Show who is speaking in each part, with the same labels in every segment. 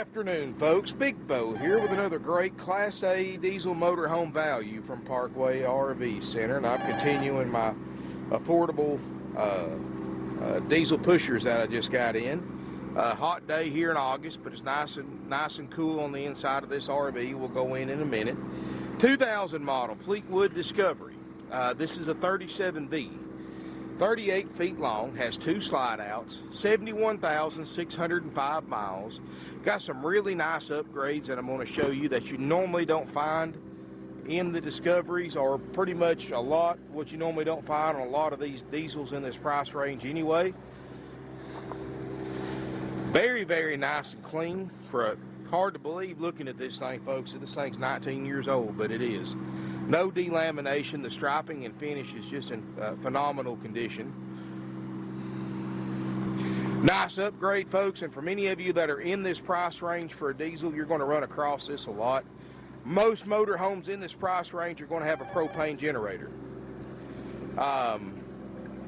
Speaker 1: afternoon, folks. Big Bo here with another great Class A diesel motorhome value from Parkway RV Center, and I'm continuing my affordable diesel pushers that I just got in. Hot day here in August, but it's nice and cool on the inside of this RV. We'll go in a minute. 2000 model Fleetwood Discovery. This is a 37V. 38 feet long, has 2 slide outs, 71,605 miles. Got some really nice upgrades that I'm going to show you that you normally don't find in the Discoveries, or pretty much a lot what you normally don't find on a lot of these diesels in this price range anyway. Very, very nice and clean. Hard to believe looking at this thing, folks. This thing's 19 years old, but it is. No delamination. The striping and finish is just in phenomenal condition. Nice upgrade, folks, and for many of you that are in this price range for a diesel, you're going to run across this a lot. Most motorhomes in this price range are going to have a propane generator.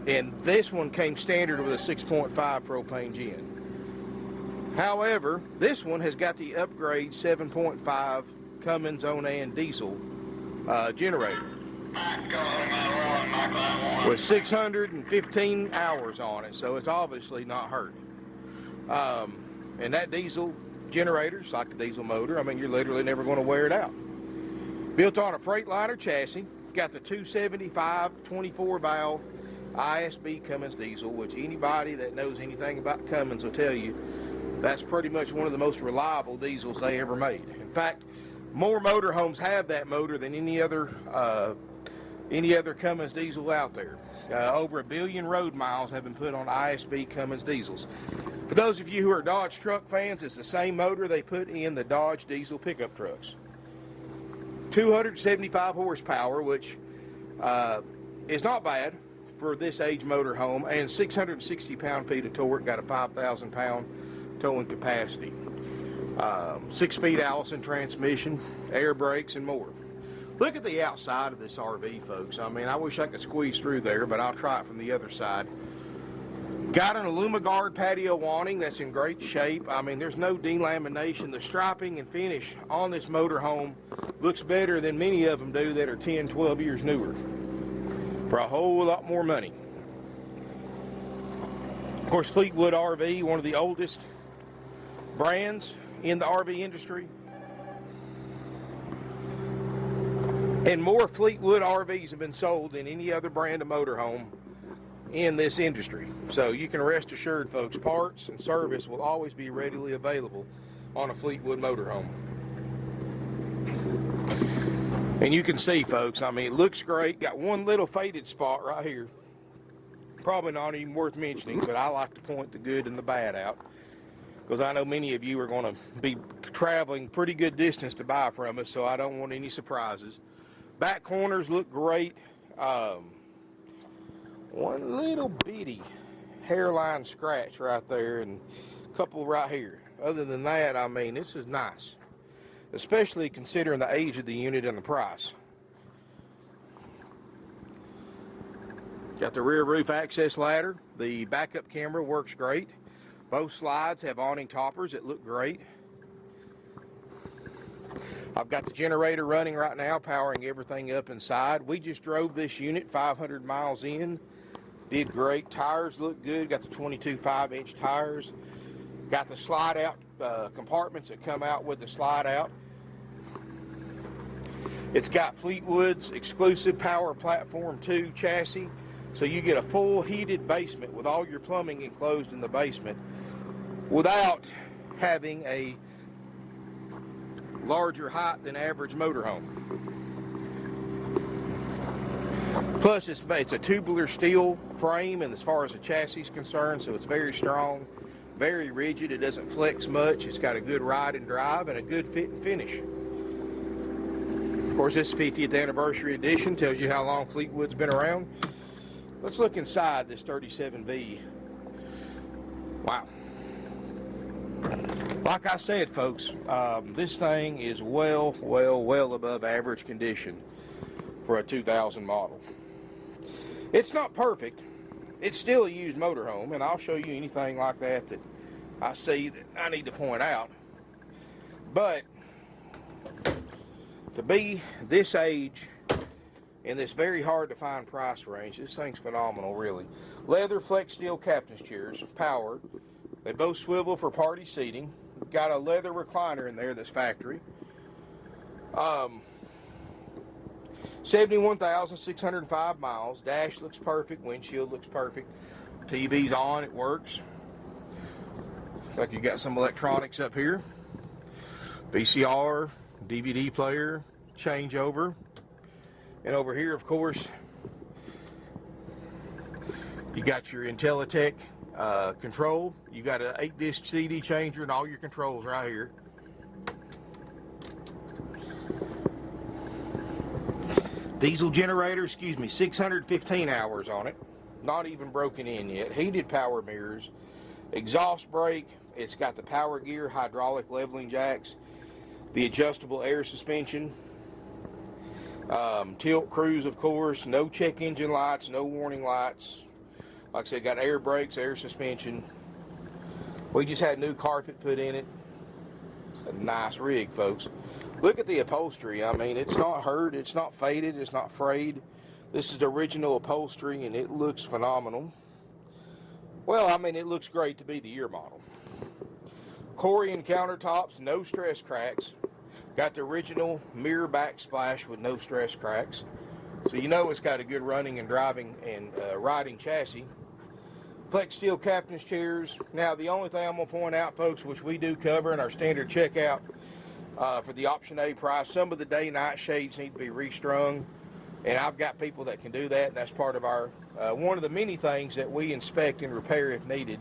Speaker 1: And this one came standard with a 6.5 propane gen. However, this one has got the upgrade 7.5 Cummins Onan diesel generator with 615 hours on it, so it's obviously not hurt. And that diesel generator is like a diesel motor. I mean, you're literally never going to wear it out. Built on a Freightliner chassis, got the 275 24 valve ISB Cummins diesel, which anybody that knows anything about Cummins will tell you that's pretty much one of the most reliable diesels they ever made. In fact, more motorhomes have that motor than any other Cummins diesel out there. Over 1 billion road miles have been put on ISB Cummins diesels. For those of you who are Dodge truck fans, it's the same motor they put in the Dodge diesel pickup trucks. 275 horsepower, which is not bad for this age motorhome, and 660 pound-feet of torque. Got a 5,000 pound towing capacity. 6-speed Allison transmission, air brakes, and more. Look at the outside of this RV, folks. I mean, I wish I could squeeze through there, but I'll try it from the other side. Got an Alumiguard patio awning that's in great shape. I mean, there's no delamination. The striping and finish on this motorhome looks better than many of them do that are 10, 12 years newer for a whole lot more money. Of course, Fleetwood RV, one of the oldest brands in the RV industry. And more Fleetwood RVs have been sold than any other brand of motorhome in this industry. So you can rest assured, folks, parts and service will always be readily available on a Fleetwood motorhome. And you can see, folks, I mean, it looks great. Got one little faded spot right here. Probably not even worth mentioning, but I like to point the good and the bad out, because I know many of you are going to be traveling pretty good distance to buy from us, so I don't want any surprises. Back corners look great. One little bitty hairline scratch right there and a couple right here. Other than that, I mean, this is nice, especially considering the age of the unit and the price. Got the rear roof access ladder. The backup camera works great. Both slides have awning toppers that look great. I've got the generator running right now, powering everything up inside. We just drove this unit 500 miles in. Did great. Tires look good. Got the 22 5-inch tires. Got the slide-out compartments that come out with the slide-out. It's got Fleetwood's exclusive Power Platform 2 chassis, so you get a full heated basement with all your plumbing enclosed in the basement without having a larger height than average motorhome. Plus, it's a tubular steel frame, and as far as the chassis is concerned, so it's very strong, very rigid. It doesn't flex much. It's got a good ride and drive and a good fit and finish. Of course, this 50th anniversary edition tells you how long Fleetwood's been around. Let's look inside this 37V. Wow. Like I said, folks, this thing is well above average condition for a 2000 model. It's not perfect. It's still a used motorhome, and I'll show you anything like that that I see that I need to point out. But to be this age in this very hard to find price range, this thing's phenomenal, really. Leather flex steel captain's chairs, powered. They both swivel for party seating. Got a leather recliner in there that's factory. 71,605 miles. Dash looks perfect. Windshield looks perfect. TV's on. It works. Looks like you got some electronics up here. VCR, DVD player, changeover. And over here, of course, you got your IntelliTech control. You got an 8-disc CD changer and all your controls right here. Diesel generator, 615 hours on it. Not even broken in yet. Heated power mirrors. Exhaust brake. It's got the power gear, hydraulic leveling jacks. The adjustable air suspension. Tilt cruise, of course. No check engine lights, no warning lights. Like I said, got air brakes, air suspension. We just had new carpet put in it. It's a nice rig, folks. Look at the upholstery. I mean, it's not hurt, it's not faded, it's not frayed. This is the original upholstery, and it looks phenomenal. Well, I mean, it looks great to be the year model. Corian countertops, no stress cracks. Got the original mirror backsplash with no stress cracks. So you know it's got a good running and driving and riding chassis. Flex steel captain's chairs. Now, the only thing I'm going to point out, folks, which we do cover in our standard checkout for the option A price, some of the day-night shades need to be restrung. And I've got people that can do that. And that's part of our one of the many things that we inspect and repair if needed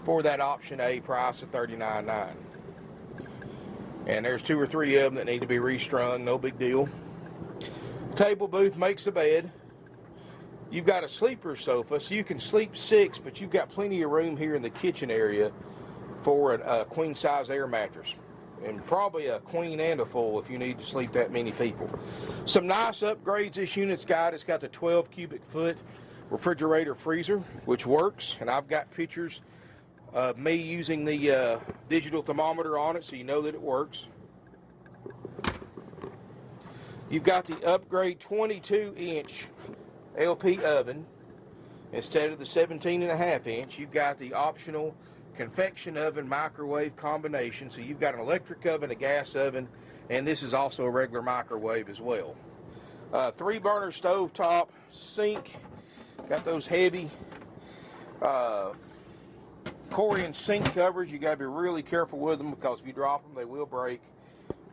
Speaker 1: for that option A price of $39.9. And there's 2 or 3 of them that need to be restrung. No big deal. Table booth makes the bed. You've got a sleeper sofa, so you can sleep 6, but you've got plenty of room here in the kitchen area for a queen-size air mattress. And probably a queen and a full if you need to sleep that many people. Some nice upgrades this unit's got. It's got the 12 cubic foot refrigerator freezer, which works. And I've got pictures of me using the digital thermometer on it, so you know that it works. You've got the upgrade 22-inch LP oven instead of the 17.5-inch. You've got the optional convection oven microwave combination. So you've got an electric oven, a gas oven, and this is also a regular microwave as well. 3-burner stove top, sink. Got those heavy Corian sink covers. You got to be really careful with them because if you drop them, they will break.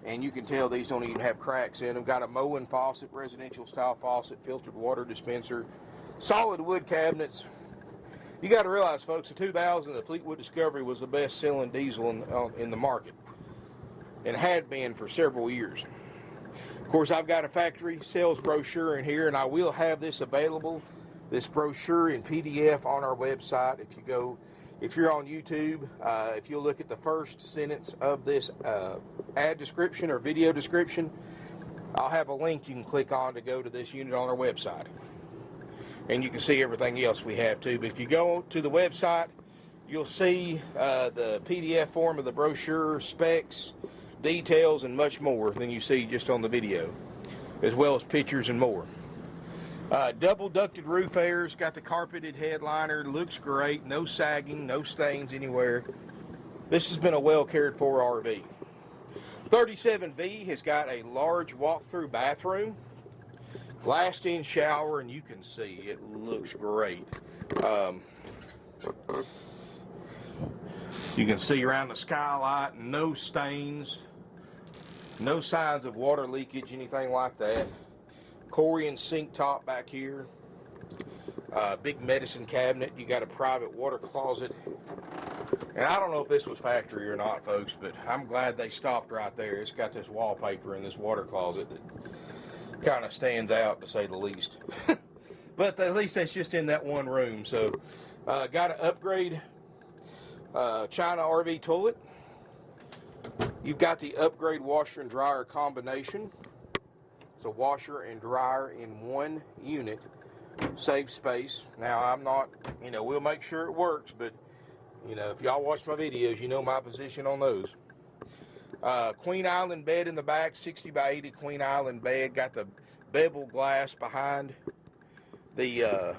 Speaker 1: And you can tell these don't even have cracks in them. Got a Moen faucet, residential style faucet, filtered water dispenser, solid wood cabinets. You got to realize, folks, in 2000, the Fleetwood Discovery was the best-selling diesel in the market, and had been for several years. Of course, I've got a factory sales brochure in here, and I will have this available, this brochure in PDF on our website. If you're on YouTube, if you'll look at the first sentence of this ad description or video description, I'll have a link you can click on to go to this unit on our website. And you can see everything else we have too. But if you go to the website, you'll see the PDF form of the brochure, specs, details, and much more than you see just on the video, as well as pictures and more. Double ducted roof airs, got the carpeted headliner, looks great, no sagging, no stains anywhere. This has been a well cared for RV. 37V has got a large walk-through bathroom, glassed-in shower, and you can see it looks great. You can see around the skylight, no stains, no signs of water leakage, anything like that. Corian sink top back here. Big medicine cabinet. You got a private water closet. And I don't know if this was factory or not, folks, but I'm glad they stopped right there. It's got this wallpaper in this water closet that kind of stands out, to say the least. But at least that's just in that one room. So got to upgrade China RV toilet. You've got the upgrade washer and dryer combination. It's a washer and dryer in one unit. Saves space. Now, I'm not, we'll make sure it works, but, if y'all watch my videos, you know my position on those. Queen Island bed in the back, 60 by 80 Queen Island bed. Got the bevel glass behind the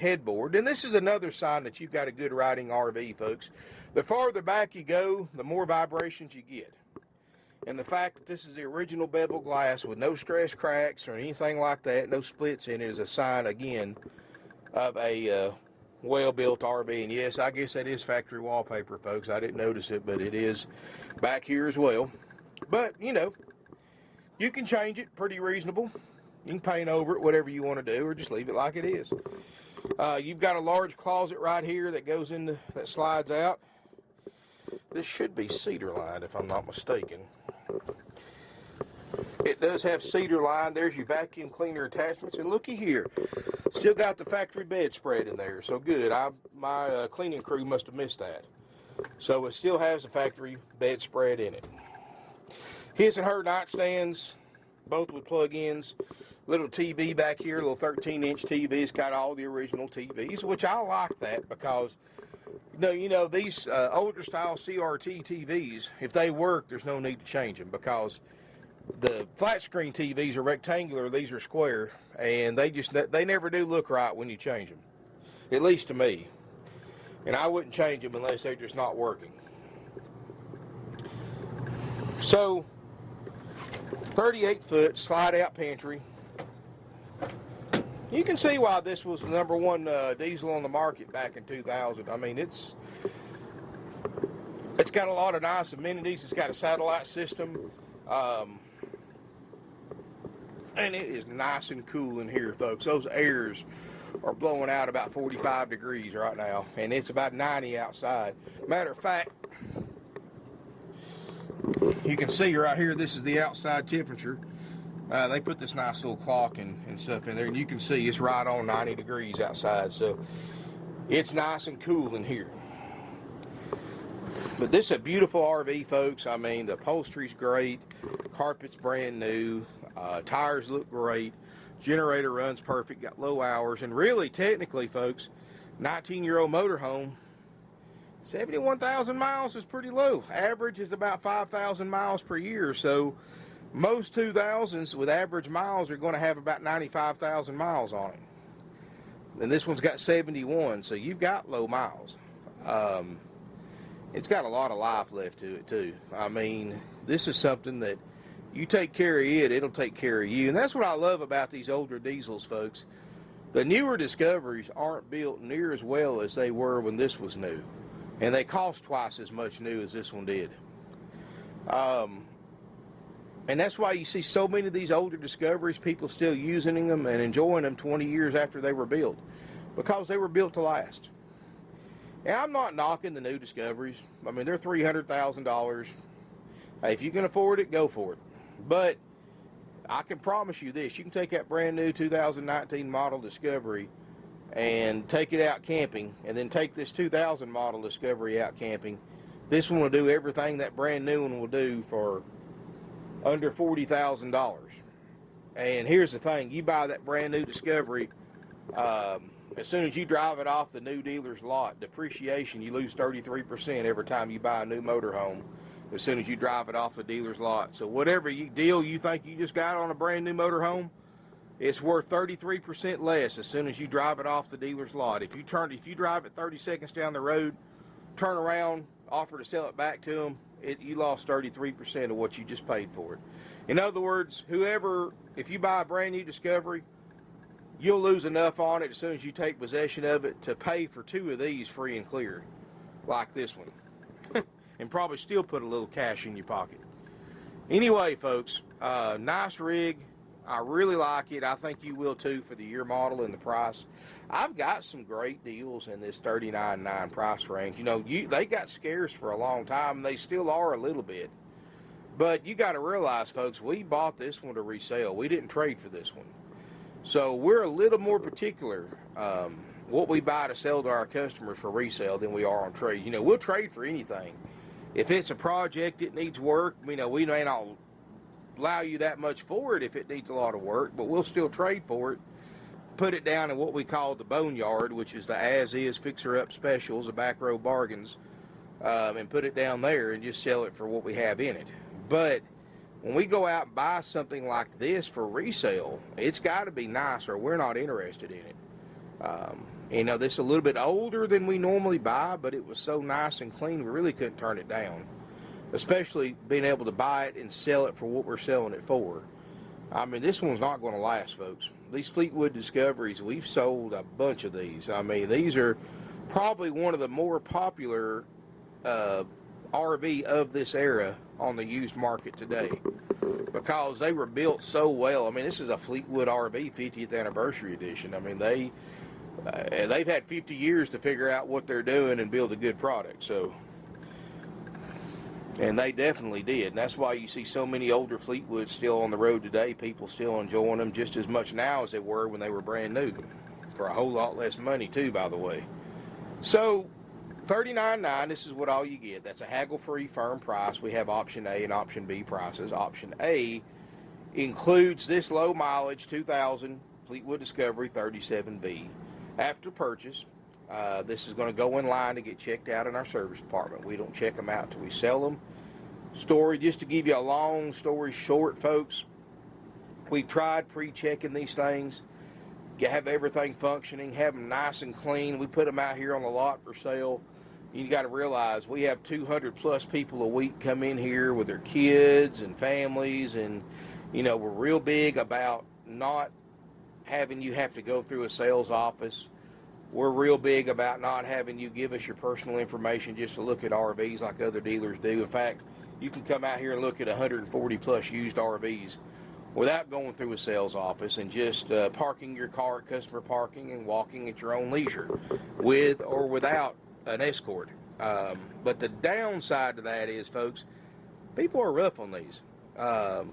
Speaker 1: headboard. And this is another sign that you've got a good riding RV, folks. The farther back you go, the more vibrations you get. And the fact that this is the original bevel glass with no stress cracks or anything like that, no splits in it, is a sign, again, of a well-built RV. And yes, I guess that is factory wallpaper, folks. I didn't notice it, but it is back here as well. But, you know, you can change it, pretty reasonable. You can paint over it, whatever you want to do, or just leave it like it is. You've got a large closet right here that goes into, that slides out. This should be cedar lined, if I'm not mistaken. It does have cedar line. There's your vacuum cleaner attachments, and looky here, still got the factory bedspread in there. So good. My cleaning crew must have missed that. So it still has the factory bedspread in it. His and her nightstands, both with plug-ins. Little TV back here, little 13-inch TV. It's got all the original TVs, which I like that because, you know these older style CRT TVs, if they work, there's no need to change them, because the flat screen TVs are rectangular, these are square, and they never do look right when you change them, at least to me. And I wouldn't change them unless they're just not working. So, 38-foot slide-out pantry. You can see why this was the #1 diesel on the market back in 2000. I mean, it's got a lot of nice amenities. It's got a satellite system. And it is nice and cool in here, folks. Those airs are blowing out about 45 degrees right now, and it's about 90 outside. Matter of fact, you can see right here, this is the outside temperature. They put this nice little clock and stuff in there, and you can see it's right on 90 degrees outside, so it's nice and cool in here. But this is a beautiful RV, folks. I mean, the upholstery's great, carpet's brand new, tires look great, generator runs perfect, got low hours, and really, technically, folks, 19-year-old motorhome, 71,000 miles is pretty low. Average is about 5,000 miles per year, so most 2000s with average miles are going to have about 95,000 miles on it. And this one's got 71, so you've got low miles. It's got a lot of life left to it, too. I mean, this is something that you take care of it, it'll take care of you. And that's what I love about these older diesels, folks. The newer Discoveries aren't built near as well as they were when this was new. And they cost twice as much new as this one did. And that's why you see so many of these older Discoveries, people still using them and enjoying them 20 years after they were built. Because they were built to last. And I'm not knocking the new Discoveries. I mean, they're $300,000. Hey, if you can afford it, go for it. But I can promise you this. You can take that brand new 2019 model Discovery and take it out camping, and then take this 2000 model Discovery out camping. This one will do everything that brand new one will do for under $40,000. And here's the thing, you buy that brand new Discovery, as soon as you drive it off the new dealer's lot, depreciation, you lose 33% every time you buy a new motorhome, as soon as you drive it off the dealer's lot. So whatever deal you think you just got on a brand new motorhome, it's worth 33% less as soon as you drive it off the dealer's lot. If you drive it 30 seconds down the road, turn around, offer to sell it back to them, you lost 33% of what you just paid for it. In other words, if you buy a brand new Discovery, you'll lose enough on it as soon as you take possession of it to pay for 2 of these free and clear, like this one, and probably still put a little cash in your pocket. Anyway, folks, nice rig. I really like it. I think you will too for the year model and the price. I've got some great deals in this $39.9 price range. You know, they got scarce for a long time, and they still are a little bit. But you got to realize, folks, we bought this one to resell. We didn't trade for this one. So we're a little more particular what we buy to sell to our customers for resale than we are on trade. You know, we'll trade for anything. If it's a project, it needs work, you know, we may not allow you that much for it if it needs a lot of work, but we'll still trade for it, put it down in what we call the boneyard, which is the as-is fixer-up specials, the back row bargains. and put it down there and just sell it for what we have in it. But when we go out and buy something like this for resale, it's got to be nice or we're not interested in it. You know, this is a little bit older than we normally buy, but it was so nice and clean we really couldn't turn it down. Especially being able to buy it and sell it for what we're selling it for. I mean, this one's not going to last, folks. These Fleetwood Discoveries, we've sold a bunch of these. I mean, these are probably one of the more popular RV of this era on the used market today, because they were built so well. I mean, this is a Fleetwood RV 50th anniversary edition. I mean, they've had 50 years to figure out what they're doing and build a good product. So, and they definitely did. And that's why you see so many older Fleetwoods still on the road today. People still enjoying them just as much now as they were when they were brand new, for a whole lot less money too, by the way. So $39.9, this is what all you get. That's a haggle-free firm price. We have option A and option B prices. Option A includes this low mileage 2000 Fleetwood Discovery 37V. After purchase, this is going to go in line to get checked out in our service department. We don't check them out until we sell them. Story, just to give you a long story short, folks, we've tried pre-checking these things, have everything functioning, have them nice and clean. We put them out here on the lot for sale. You got to realize we have 200 plus people a week come in here with their kids and families, and you know, we're real big about not having you have to go through a sales office. We're real big about not having you give us your personal information just to look at RVs like other dealers do. In fact, you can come out here and look at 140 plus used RVs without going through a sales office, and just parking your car at customer parking and walking at your own leisure, with or without an escort. But the downside to that is, folks, people are rough on these.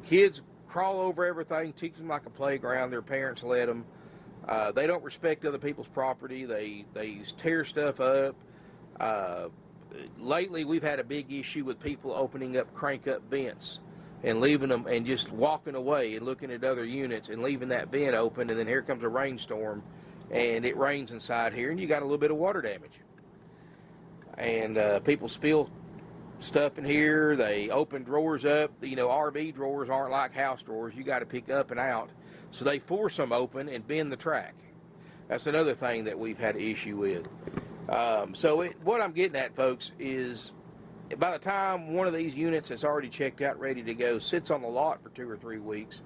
Speaker 1: Kids crawl over everything, teach them like a playground. Their parents let them. They don't respect other people's property. They tear stuff up. Lately, we've had a big issue with people opening up crank-up vents and leaving them and just walking away and looking at other units and leaving that vent open, and then here comes a rainstorm and it rains inside here and you got a little bit of water damage. And people spill stuff in here. They open drawers up. You know, RV drawers aren't like house drawers. You got to pick up and out. So they force them open and bend the track. That's another thing that we've had an issue with. What I'm getting at, folks, is by the time one of these units that's already checked out, ready to go, sits on the lot for 2 or 3 weeks,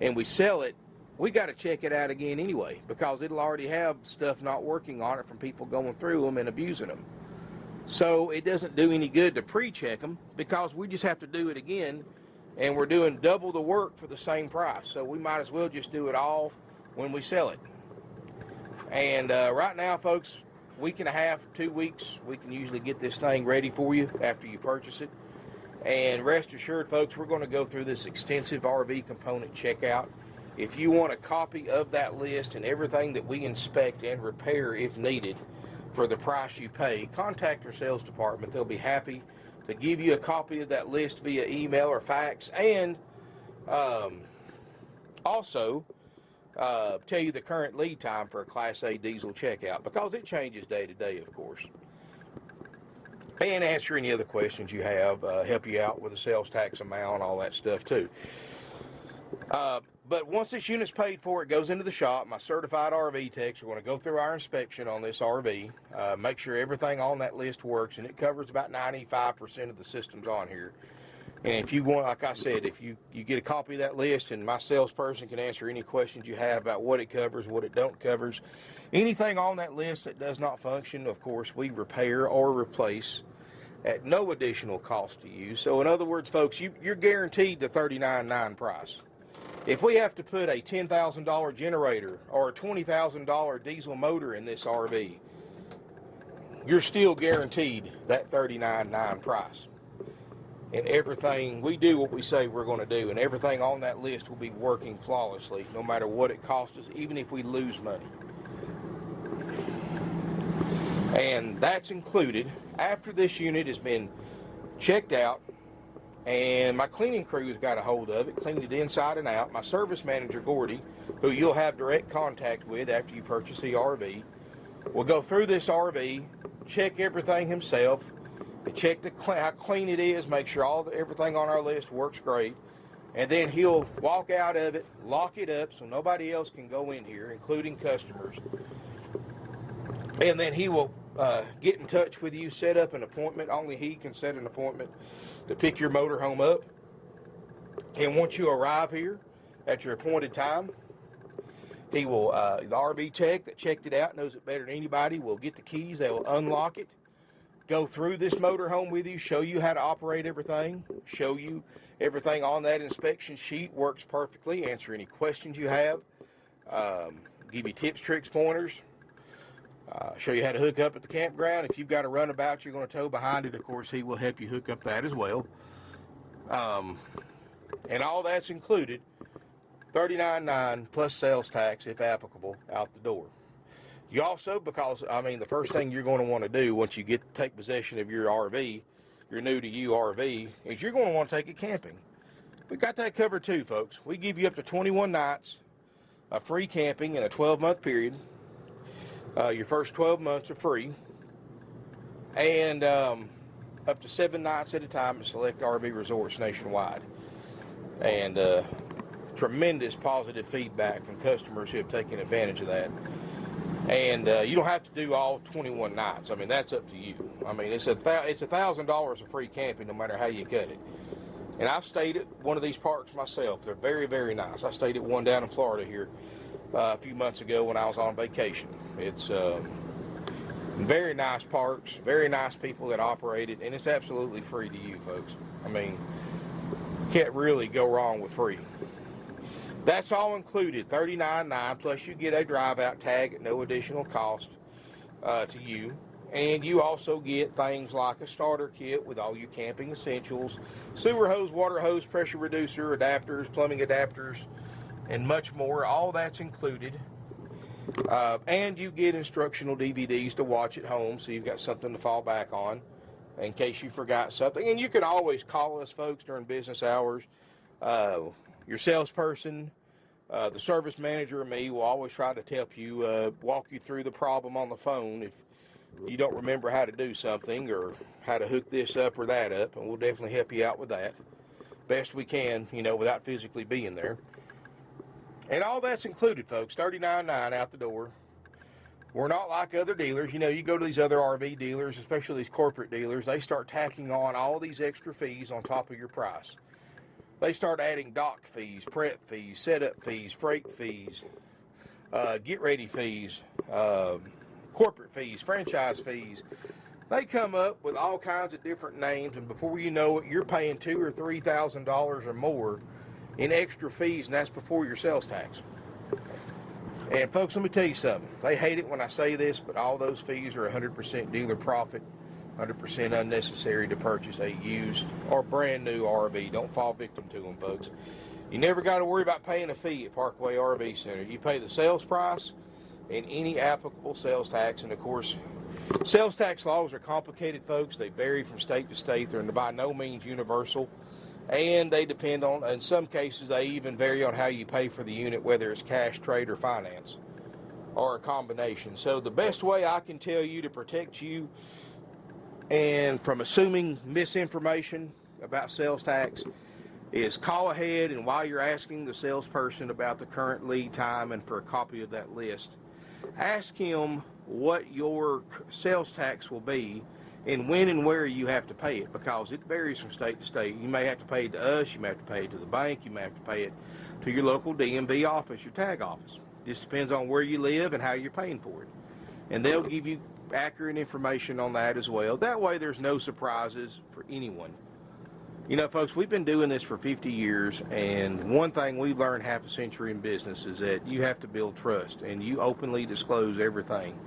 Speaker 1: and we sell it, we got to check it out again anyway, because it'll already have stuff not working on it from people going through them and abusing them. So it doesn't do any good to pre-check them, because we just have to do it again, and we're doing double the work for the same price. So we might as well just do it all when we sell it. And right now, folks, week and a half, 2 weeks, we can usually get this thing ready for you after you purchase it. And rest assured, folks, we're going to go through this extensive RV component checkout. If you want a copy of that list and everything that we inspect and repair if needed for the price you pay, contact our sales department. They'll be happy to give you a copy of that list via email or fax, and also tell you the current lead time for a Class A diesel checkout, because it changes day to day, of course. And answer any other questions you have, help you out with the sales tax amount, all that stuff too. But once this unit's paid for, it goes into the shop. My certified RV techs are going to go through our inspection on this RV, make sure everything on that list works, and it covers about 95% of the systems on here. And if you want, like I said, if you get a copy of that list, and my salesperson can answer any questions you have about what it covers, what it don't covers. Anything on that list that does not function, of course, we repair or replace at no additional cost to you. So in other words, folks, you're guaranteed the $39.9 price. If we have to put a $10,000 generator or a $20,000 diesel motor in this RV, you're still guaranteed that $39.9 price. And everything, we do what we say we're going to do, and everything on that list will be working flawlessly, no matter what it costs us, even if we lose money. And that's included after this unit has been checked out, and my cleaning crew's got a hold of it, cleaned it inside and out. My service manager, Gordy, who you'll have direct contact with after you purchase the RV, will go through this RV, check everything himself, check how clean it is, make sure everything on our list works great, and then he'll walk out of it, lock it up so nobody else can go in here, including customers. And then he will get in touch with you, set up an appointment. Only he can set an appointment to pick your motorhome up. And once you arrive here at your appointed time, he will, the RV tech that checked it out knows it better than anybody, will get the keys, they will unlock it, go through this motorhome with you, show you how to operate everything, show you everything on that inspection sheet works perfectly, answer any questions you have, give you tips, tricks, pointers, show you how to hook up at the campground. If you've got a runabout you're going to tow behind it, of course, he will help you hook up that as well. And all that's included, $39.9 plus sales tax, if applicable, out the door. You also, because, the first thing you're going to want to do once you take possession of your RV, your new to you RV, is you're going to want to take it camping. We got that covered too, folks. We give you up to 21 nights of free camping in a 12-month period. Your first 12 months are free. And up to 7 nights at a time at select RV resorts nationwide. And tremendous positive feedback from customers who have taken advantage of that. And you don't have to do all 21 nights. That's up to you. It's $1,000 of free camping no matter how you cut it. And I've stayed at one of these parks myself. They're very, very nice. I stayed at one down in Florida here a few months ago when I was on vacation. It's very nice parks, very nice people that operate it, and it's absolutely free to you, folks. Can't really go wrong with free. That's all included, $39.9, plus you get a drive-out tag at no additional cost to you. And you also get things like a starter kit with all your camping essentials, sewer hose, water hose, pressure reducer, adapters, plumbing adapters, and much more. All that's included. And you get instructional DVDs to watch at home, so you've got something to fall back on in case you forgot something. And you can always call us, folks, during business hours. Your salesperson, the service manager, or me will always try to help you, walk you through the problem on the phone if you don't remember how to do something or how to hook this up or that up, and we'll definitely help you out with that best we can, without physically being there. And all that's included, folks, $39.9 out the door. We're not like other dealers. You go to these other RV dealers, especially these corporate dealers, they start tacking on all these extra fees on top of your price. They start adding dock fees, prep fees, setup fees, freight fees, get ready fees, corporate fees, franchise fees. They come up with all kinds of different names, and before you know it, you're paying $2,000 or $3,000 or more in extra fees, and that's before your sales tax. And folks, let me tell you something. They hate it when I say this, but all those fees are 100% dealer profit, 100% unnecessary to purchase a used or brand new RV. Don't fall victim to them, folks. You never got to worry about paying a fee at Parkway RV Center. You pay the sales price and any applicable sales tax. And of course, sales tax laws are complicated, folks. They vary from state to state. They're by no means universal. And they depend on, in some cases, they even vary on how you pay for the unit, whether it's cash, trade, or finance, or a combination. So the best way I can tell you to protect you and from assuming misinformation about sales tax is call ahead, and while you're asking the salesperson about the current lead time and for a copy of that list, ask him what your sales tax will be and when and where you have to pay it, because it varies from state to state. You may have to pay it to us, you may have to pay it to the bank, you may have to pay it to your local DMV office, your tag office. Just depends on where you live and how you're paying for it. And they'll give you accurate information on that as well. That way there's no surprises for anyone. Folks, we've been doing this for 50 years, and one thing we've learned half a century in business is that you have to build trust, and you openly disclose everything.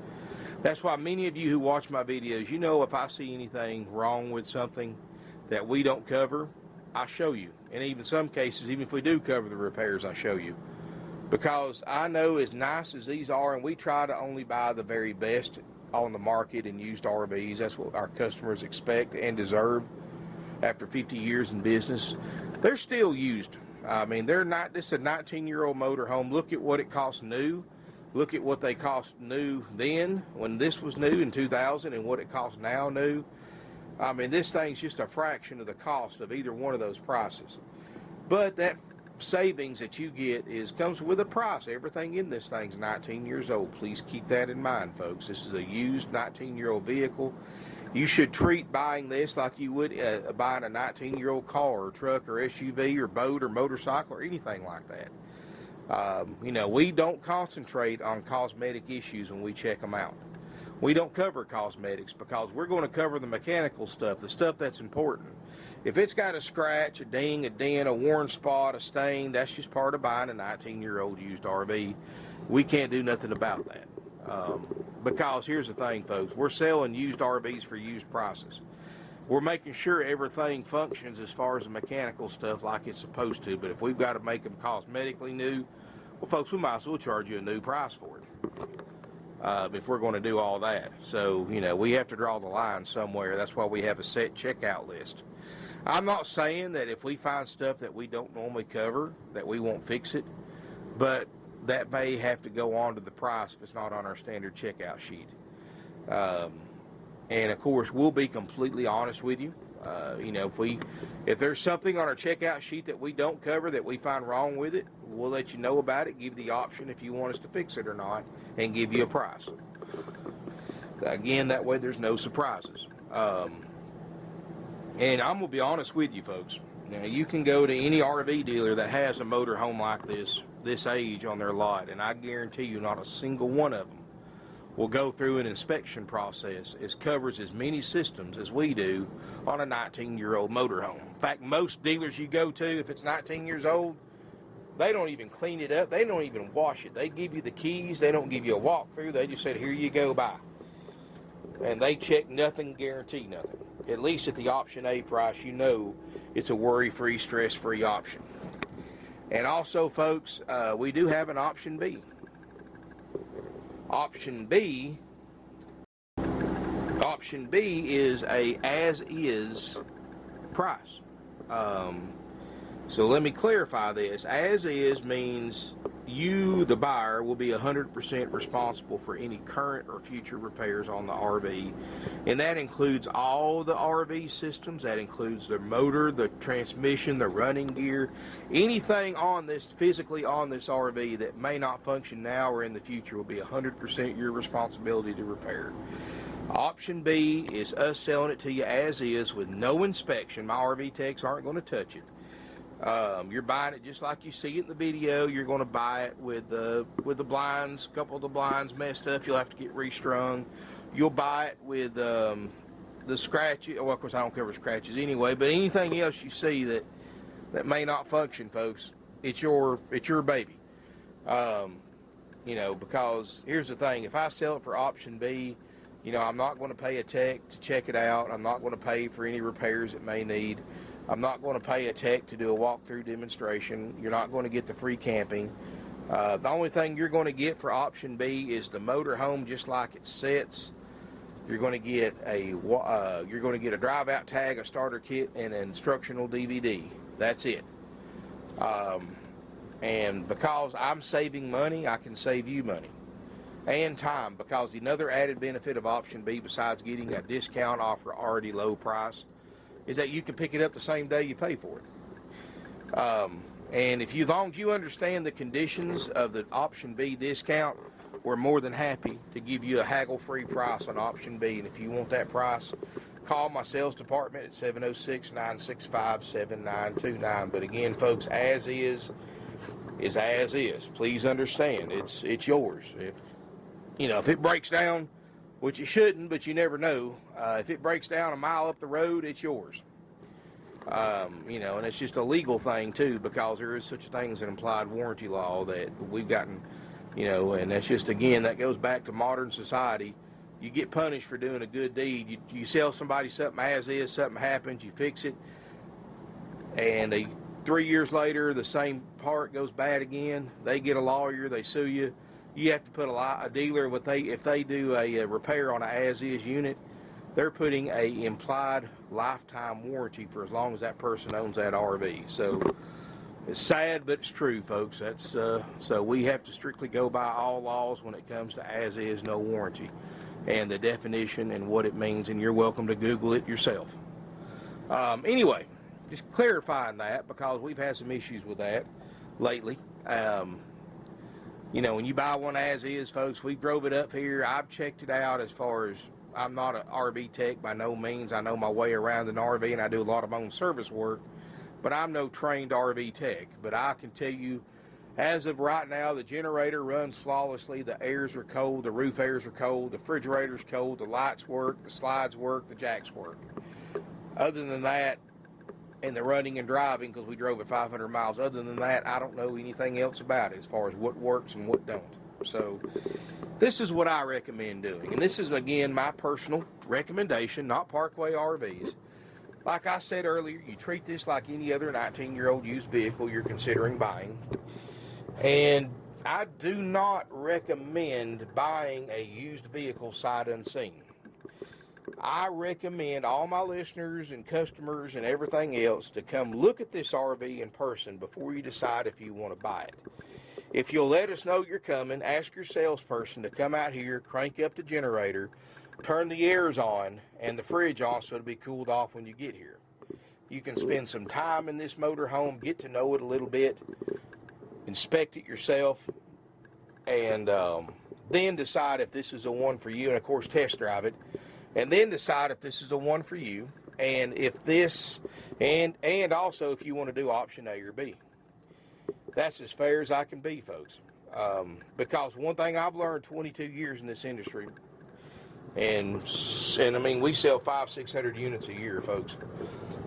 Speaker 1: That's why many of you who watch my videos, if I see anything wrong with something that we don't cover, I show you. And even some cases, even if we do cover the repairs, I show you. Because I know, as nice as these are, and we try to only buy the very best on the market in used RVs. That's what our customers expect and deserve after 50 years in business. They're still used. They're not, this is a 19-year-old motorhome. Look at what it costs new. Look at what they cost new then, when this was new in 2000, and what it costs now new. I mean, this thing's just a fraction of the cost of either one of those prices. But that savings that you get comes with a price. Everything in this thing's 19 years old. Please keep that in mind, folks. This is a used 19-year-old vehicle. You should treat buying this like you would buying a 19-year-old car or truck or SUV or boat or motorcycle or anything like that. You know, we don't concentrate on cosmetic issues when we check them out. We don't cover cosmetics because we're going to cover the mechanical stuff, the stuff that's important. If it's got a scratch, a ding, a dent, a worn spot, a stain, that's just part of buying a 19-year-old used RV. We can't do nothing about that. Because here's the thing, folks, we're selling used RVs for used prices. We're making sure everything functions as far as the mechanical stuff like it's supposed to, but if we've got to make them cosmetically new, well, folks, we might as well charge you a new price for it if we're going to do all that. So, you know, we have to draw the line somewhere. That's why we have a set checkout list. I'm not saying that if we find stuff that we don't normally cover, that we won't fix it, but that may have to go on to the price if it's not on our standard checkout sheet. And of course, we'll be completely honest with you. You know, if there's something on our checkout sheet that we don't cover that we find wrong with it, we'll let you know about it, give you the option if you want us to fix it or not, and give you a price. Again, that way there's no surprises. And I'm going to be honest with you, folks. Now, you can go to any RV dealer that has a motor home like this age on their lot, and I guarantee you not a single one of them will go through an inspection process that covers as many systems as we do on a 19-year-old motorhome. In fact, most dealers you go to, if it's 19 years old, they don't even clean it up. They don't even wash it. They give you the keys. They don't give you a walkthrough. They just said, here you go, bye. And they check nothing, guarantee nothing. At least at the option A price, you know it's a worry-free, stress-free option. And also, folks, we do have an option B. Option B is a as-is price. So let me clarify this. As-is means you, the buyer, will be 100% responsible for any current or future repairs on the RV. And that includes all the RV systems. That includes the motor, the transmission, the running gear. Anything on this, physically on this RV that may not function now or in the future will be 100% your responsibility to repair. Option B is us selling it to you as is with no inspection. My RV techs aren't going to touch it. You're buying it just like you see it in the video. You're going to buy it with the blinds, a couple of the blinds messed up. You'll have to get restrung. You'll buy it with the scratches. Well, of course, I don't cover scratches anyway. But anything else you see that may not function, folks, it's your baby. You know, because here's the thing: if I sell it for option B, you know, I'm not going to pay a tech to check it out. I'm not going to pay for any repairs it may need. I'm not going to pay a tech to do a walkthrough demonstration. You're not going to get the free camping. The only thing you're going to get for option B is the motor home just like it sits. You're going to get a drive-out tag, a starter kit, and an instructional DVD. That's it. And because I'm saving money, I can save you money and time. Because another added benefit of option B, besides getting a discount off an already low price, is that you can pick it up the same day you pay for it. And as long as you understand the conditions of the option B discount, we're more than happy to give you a haggle-free price on option B. And if you want that price, call my sales department at 706-965-7929. But again, folks, as is as is. Please understand, it's yours. If it breaks down, which it shouldn't, but you never know. If it breaks down a mile up the road, it's yours. And it's just a legal thing, too, because there is such a thing as an implied warranty law that we've gotten, and that's just, again, that goes back to modern society. You get punished for doing a good deed. You sell somebody something as is, something happens, you fix it, and 3 years later, the same part goes bad again. They get a lawyer, they sue you. You have to put a dealer, if they do a repair on an as-is unit, they're putting a implied lifetime warranty for as long as that person owns that RV. So it's sad, but it's true, folks. That's so we have to strictly go by all laws when it comes to as-is, no warranty. and the definition and what it means, and you're welcome to Google it yourself. Anyway, just clarifying that, because we've had some issues with that lately. You know, when you buy one as is, folks, we drove it up here. I've checked it out. As far as, I'm not an RV tech by no means. I know my way around an RV, and I do a lot of my own service work, but I'm no trained RV tech. But I can tell you, as of right now, the generator runs flawlessly. The airs are cold. The roof airs are cold. The refrigerator's cold. The lights work. The slides work. The jacks work. Other than that, and the running and driving, because we drove it 500 miles, other than that, I don't know anything else about it as far as what works and what don't. So this is what I recommend doing. And this is, again, my personal recommendation, not Parkway RVs. Like I said earlier, you treat this like any other 19-year-old used vehicle you're considering buying. And I do not recommend buying a used vehicle sight unseen. I recommend all my listeners and customers and everything else to come look at this RV in person before you decide if you want to buy it. If you'll let us know you're coming, ask your salesperson to come out here, crank up the generator, turn the airs on, and the fridge on so it'll be cooled off when you get here. You can spend some time in this motorhome, get to know it a little bit, inspect it yourself, and then decide if this is the one for you, and of course test drive it. And then decide if this is the one for you, and if this, and also if you want to do option A or B. That's as fair as I can be, folks. Because one thing I've learned 22 years in this industry, and I mean, we sell 500-600 units a year, folks.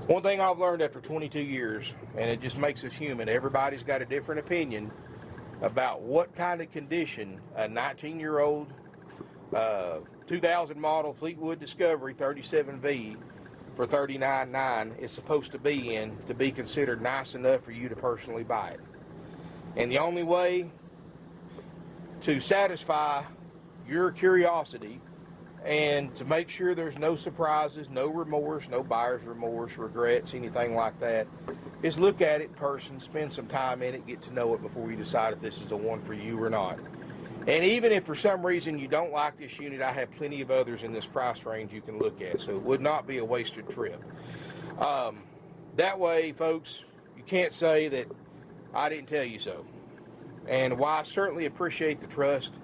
Speaker 1: One thing I've learned after 22 years, and it just makes us human, everybody's got a different opinion about what kind of condition a 19-year-old 2000 model Fleetwood Discovery 37V for $39,900 is supposed to be in to be considered nice enough for you to personally buy it. And the only way to satisfy your curiosity and to make sure there's no surprises, no remorse, no buyer's remorse, regrets, anything like that, is look at it in person, spend some time in it, get to know it before you decide if this is the one for you or not. And even if for some reason you don't like this unit, I have plenty of others in this price range you can look at. So it would not be a wasted trip. That way, folks, you can't say that I didn't tell you so. And while I certainly appreciate the trust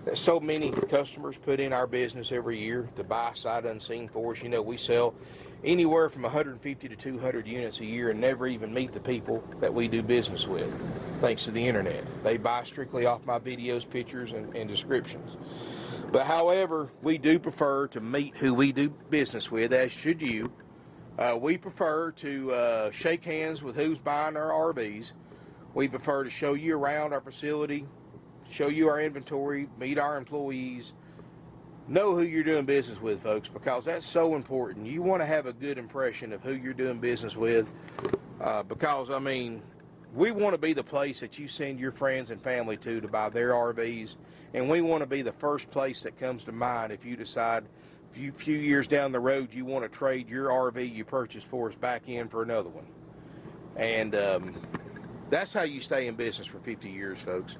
Speaker 1: that so many customers put in our business every year to buy sight unseen for us, you know, we sell anywhere from 150 to 200 units a year and never even meet the people that we do business with, thanks to the internet. They buy strictly off my videos, pictures, and descriptions. But however, we do prefer to meet who we do business with, as should you. We prefer to shake hands with who's buying our RVs. We prefer to show you around our facility, show you our inventory, meet our employees, know who you're doing business with, folks, because that's so important. You want to have a good impression of who you're doing business with, because, I mean, we want to be the place that you send your friends and family to buy their RVs, and we want to be the first place that comes to mind if you decide a few years down the road you want to trade your RV you purchased for us back in for another one. And that's how you stay in business for 50 years, folks.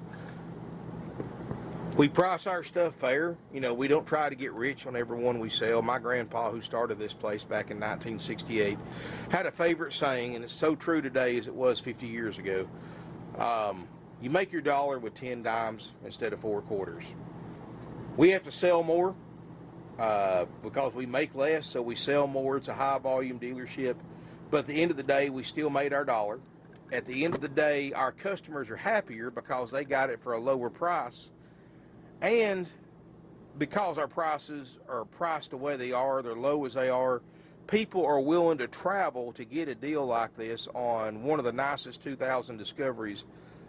Speaker 1: We price our stuff fair. You know, we don't try to get rich on every one we sell. My grandpa, who started this place back in 1968, had a favorite saying, and it's so true today as it was 50 years ago. You make your dollar with 10 dimes instead of 4 quarters. We have to sell more because we make less, so we sell more. It's a high volume dealership. But at the end of the day, we still made our dollar. At the end of the day, our customers are happier because they got it for a lower price. And because our prices are priced the way they are, they're low as they are, people are willing to travel to get a deal like this on one of the nicest 2000 Discoveries,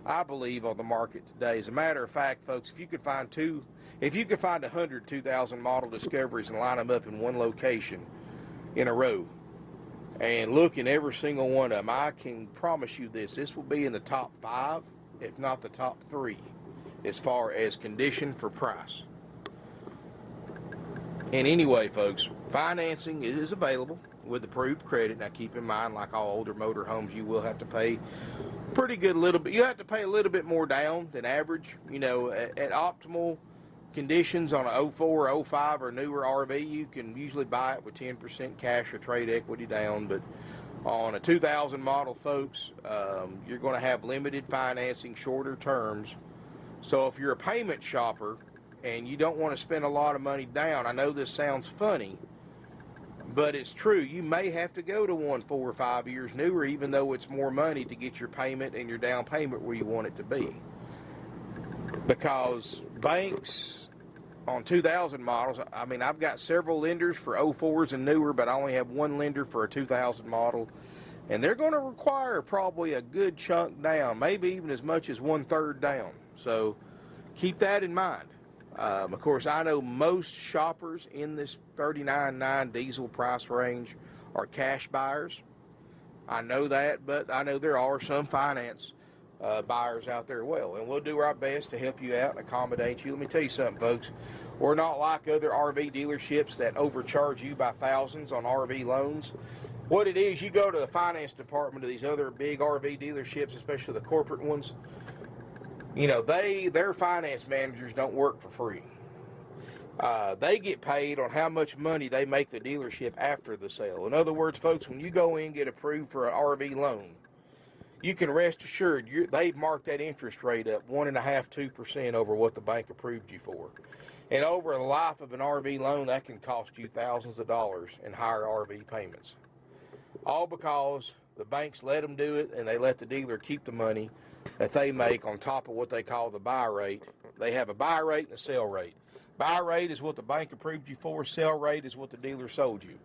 Speaker 1: I believe, on the market today. As a matter of fact, folks, if you could find 100 2000 model Discoveries and line them up in one location in a row and look in every single one of them, I can promise you this will be in the top 5, if not the top 3. As far as condition for price. And anyway, folks, financing is available with approved credit. Now keep in mind, like all older motor homes, you will have to pay pretty good you have to pay a little bit more down than average. You know, at optimal, conditions on a 04, 05, or newer RV, you can usually buy it with 10% cash or trade equity down. But on a 2000 model, folks, you're going to have limited financing, shorter terms. So if you're a payment shopper and you don't want to spend a lot of money down, I know this sounds funny, but it's true. You may have to go to one 4 or 5 years newer, even though it's more money, to get your payment and your down payment where you want it to be. Because banks on 2000 models, I mean, I've got several lenders for 04s and newer, but I only have one lender for a 2000 model. And they're going to require probably a good chunk down, maybe even as much as 1/3 down. So keep that in mind. Of course, I know most shoppers in this $39.9 diesel price range are cash buyers. I know that, but I know there are some finance buyers out there as well. And we'll do our best to help you out and accommodate you. Let me tell you something, folks. We're not like other RV dealerships that overcharge you by thousands on RV loans. What it is, you go to the finance department of these other big RV dealerships, especially the corporate ones. You know, their finance managers don't work for free. They get paid on how much money they make the dealership after the sale. In other words, folks, when you go in and get approved for an RV loan, you can rest assured they've marked that interest rate up 1.5–2% over what the bank approved you for. And over the life of an RV loan, that can cost you thousands of dollars in higher RV payments. All because the banks let them do it, and they let the dealer keep the money that they make on top of what they call the buy rate. They have a buy rate and a sell rate. Buy rate is what the bank approved you for. Sell rate is what the dealer sold you.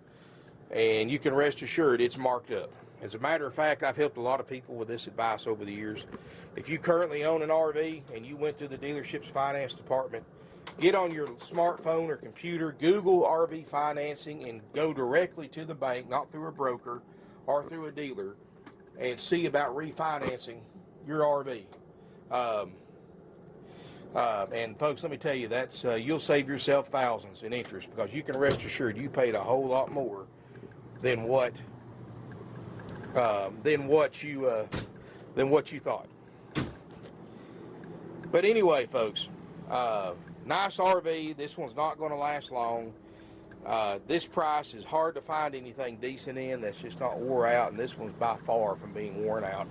Speaker 1: And you can rest assured it's marked up. As a matter of fact, I've helped a lot of people with this advice over the years. If you currently own an RV and you went to the dealership's finance department, get on your smartphone or computer, Google RV financing, and go directly to the bank, not through a broker or through a dealer, and see about refinancing your RV. And folks, let me tell you, that's you'll save yourself thousands in interest, because you can rest assured you paid a whole lot more than what you thought. But anyway, folks, nice RV. This one's not going to last long. This price is hard to find anything decent in that's just not wore out, and this one's by far from being worn out.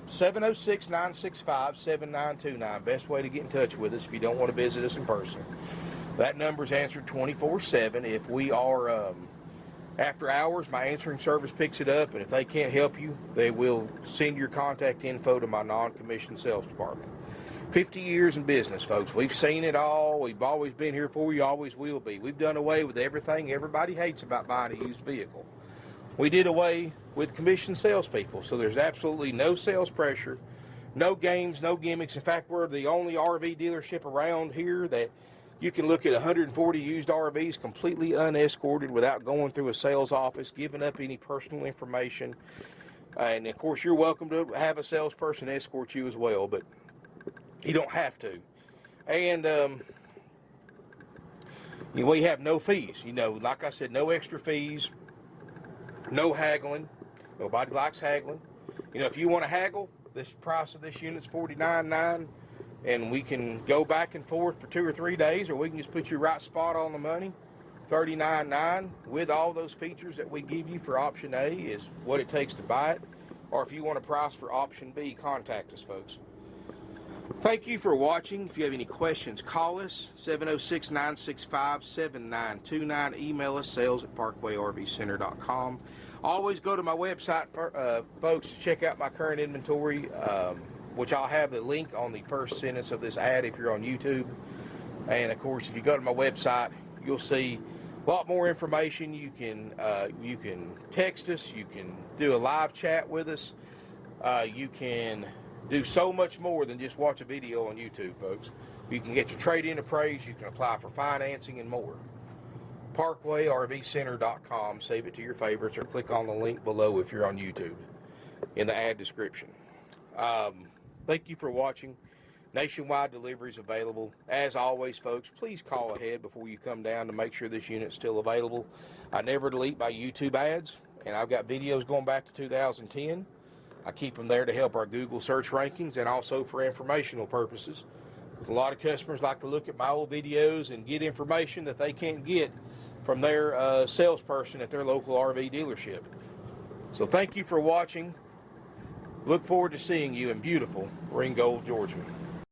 Speaker 1: 706-965-7929. Best way to get in touch with us if you don't want to visit us in person. That number's answered 24/7. If we are after hours, my answering service picks it up, and if they can't help you, they will send your contact info to my non-commissioned sales department. 50 years in business, folks. We've seen it all. We've always been here for you, always will be. We've done away with everything everybody hates about buying a used vehicle. We did away with commissioned salespeople, so there's absolutely no sales pressure, no games, no gimmicks. In fact, we're the only RV dealership around here that you can look at 140 used RVs completely unescorted without going through a sales office, giving up any personal information. And, of course, you're welcome to have a salesperson escort you as well, but you don't have to. And we have no fees. Like I said, no extra fees. No haggling. Nobody likes haggling. If you want to haggle, this price of this unit's $49.9, and we can go back and forth for 2 or 3 days, or we can just put you right spot on the money. $39.9 with all those features that we give you for option A is what it takes to buy it. Or if you want a price for option B, contact us, folks. Thank you for watching. If you have any questions, call us, 706-965-7929. Email us, sales@parkwayrvcenter.com. Always go to my website, folks, to check out my current inventory, which I'll have the link on the first sentence of this ad if you're on YouTube. And, of course, if you go to my website, you'll see a lot more information. You can text us. You can do a live chat with us. You can do so much more than just watch a video on YouTube, folks. You can get your trade-in appraised. You can apply for financing and more. ParkwayRVCenter.com. Save it to your favorites or click on the link below if you're on YouTube in the ad description. Thank you for watching. Nationwide deliveries available. As always, folks, please call ahead before you come down to make sure this unit's still available. I never delete my YouTube ads, and I've got videos going back to 2010. I keep them there to help our Google search rankings and also for informational purposes. A lot of customers like to look at my old videos and get information that they can't get from their salesperson at their local RV dealership. So thank you for watching. Look forward to seeing you in beautiful Ringgold, Georgia.